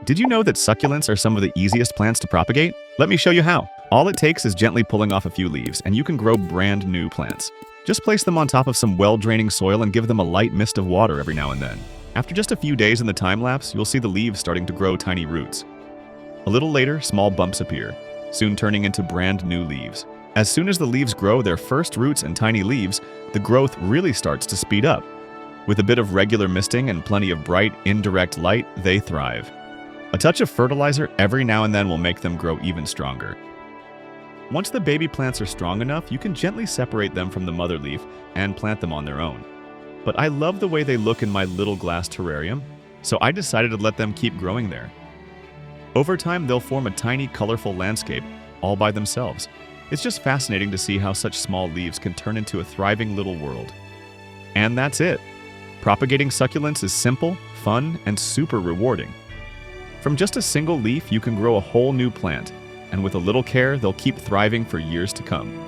Did you know that succulents are some of the easiest plants to propagate? Let me show you how. All it takes is gently pulling off a few leaves, and you can grow brand new plants. Just place them on top of some well-draining soil and give them a light mist of water every now and then. After just a few days in the time-lapse, you'll see the leaves starting to grow tiny roots. A little later, small bumps appear, soon turning into brand new leaves. As soon as the leaves grow their first roots and tiny leaves, the growth really starts to speed up. With a bit of regular misting and plenty of bright, indirect light, they thrive. A touch of fertilizer every now and then will make them grow even stronger. Once the baby plants are strong enough, you can gently separate them from the mother leaf and plant them on their own. But I love the way they look in my little glass terrarium, so I decided to let them keep growing there. Over time, they'll form a tiny, colorful landscape all by themselves. It's just fascinating to see how such small leaves can turn into a thriving little world. And that's it. Propagating succulents is simple, fun, and super rewarding. From just a single leaf, you can grow a whole new plant, and with a little care, they'll keep thriving for years to come.